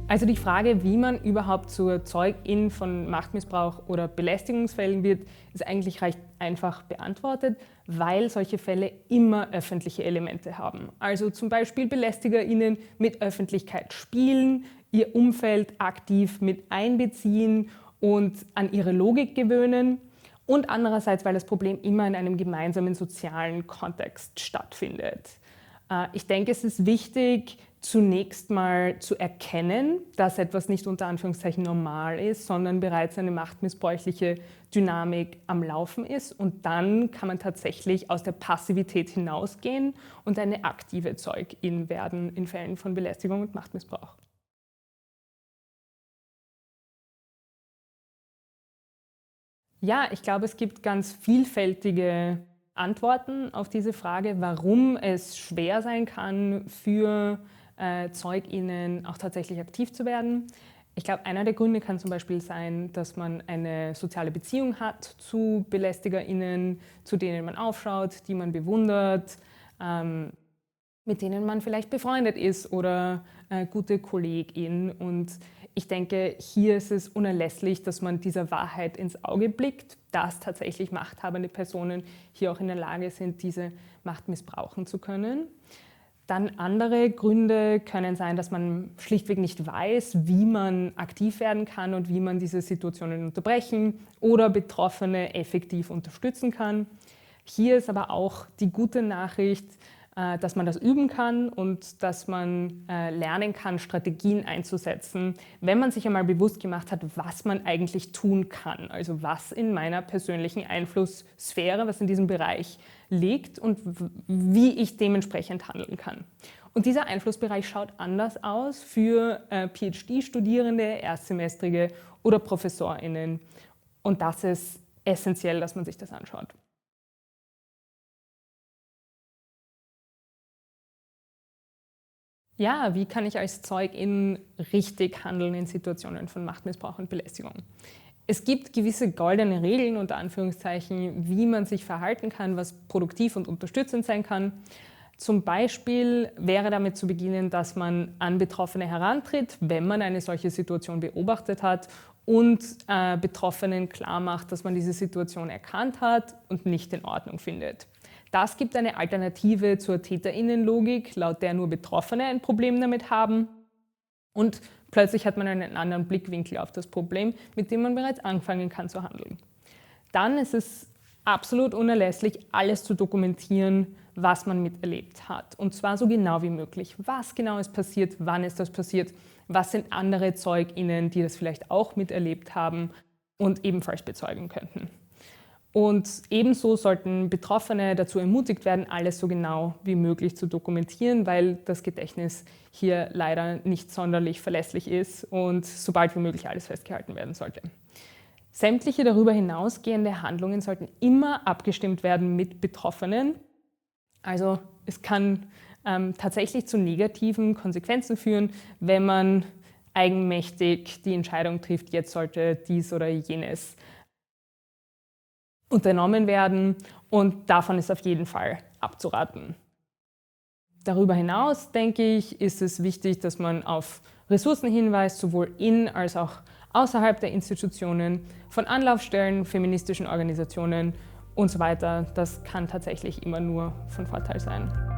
Also die Frage, wie man überhaupt zur Zeugin von Machtmissbrauch oder Belästigungsfällen wird, ist eigentlich recht einfach beantwortet, weil solche Fälle immer öffentliche Elemente haben. Also zum Beispiel BelästigerInnen mit Öffentlichkeit spielen, ihr Umfeld aktiv mit einbeziehen und an ihre Logik gewöhnen. Und andererseits, weil das Problem immer in einem gemeinsamen sozialen Kontext stattfindet. Ich denke, es ist wichtig, zunächst mal zu erkennen, dass etwas nicht unter Anführungszeichen normal ist, sondern bereits eine machtmissbräuchliche Dynamik am Laufen ist. Und dann kann man tatsächlich aus der Passivität hinausgehen und eine aktive Zeugin werden in Fällen von Belästigung und Machtmissbrauch. Ja, ich glaube, es gibt ganz vielfältige Antworten auf diese Frage, warum es schwer sein kann, für ZeugInnen auch tatsächlich aktiv zu werden. Ich glaube, einer der Gründe kann zum Beispiel sein, dass man eine soziale Beziehung hat zu BelästigerInnen, zu denen man aufschaut, die man bewundert, mit denen man vielleicht befreundet ist oder gute KollegInnen. Und ich denke, hier ist es unerlässlich, dass man dieser Wahrheit ins Auge blickt, dass tatsächlich machthabende Personen hier auch in der Lage sind, diese Macht missbrauchen zu können. Dann andere Gründe können sein, dass man schlichtweg nicht weiß, wie man aktiv werden kann und wie man diese Situationen unterbrechen oder Betroffene effektiv unterstützen kann. Hier ist aber auch die gute Nachricht, dass man das üben kann und dass man lernen kann, Strategien einzusetzen, wenn man sich einmal bewusst gemacht hat, was man eigentlich tun kann. Also was in meiner persönlichen Einflusssphäre, was in diesem Bereich liegt und wie ich dementsprechend handeln kann. Und dieser Einflussbereich schaut anders aus für PhD-Studierende, Erstsemestrige oder ProfessorInnen. Und das ist essentiell, dass man sich das anschaut. Ja, wie kann ich als Zeugin richtig handeln in Situationen von Machtmissbrauch und Belästigung? Es gibt gewisse goldene Regeln, unter Anführungszeichen, wie man sich verhalten kann, was produktiv und unterstützend sein kann. Zum Beispiel wäre damit zu beginnen, dass man an Betroffene herantritt, wenn man eine solche Situation beobachtet hat und Betroffenen klar macht, dass man diese Situation erkannt hat und nicht in Ordnung findet. Das gibt eine Alternative zur TäterInnenlogik, laut der nur Betroffene ein Problem damit haben. Und plötzlich hat man einen anderen Blickwinkel auf das Problem, mit dem man bereits anfangen kann zu handeln. Dann ist es absolut unerlässlich, alles zu dokumentieren, was man miterlebt hat. Und zwar so genau wie möglich. Was genau ist passiert, wann ist das passiert, was sind andere ZeugInnen, die das vielleicht auch miterlebt haben und ebenfalls bezeugen könnten. Und ebenso sollten Betroffene dazu ermutigt werden, alles so genau wie möglich zu dokumentieren, weil das Gedächtnis hier leider nicht sonderlich verlässlich ist und sobald wie möglich alles festgehalten werden sollte. Sämtliche darüber hinausgehende Handlungen sollten immer abgestimmt werden mit Betroffenen. Also es kann tatsächlich zu negativen Konsequenzen führen, wenn man eigenmächtig die Entscheidung trifft, jetzt sollte dies oder jenes unternommen werden und davon ist auf jeden Fall abzuraten. Darüber hinaus, denke ich, ist es wichtig, dass man auf Ressourcen hinweist, sowohl in als auch außerhalb der Institutionen, von Anlaufstellen, feministischen Organisationen und so weiter. Das kann tatsächlich immer nur von Vorteil sein.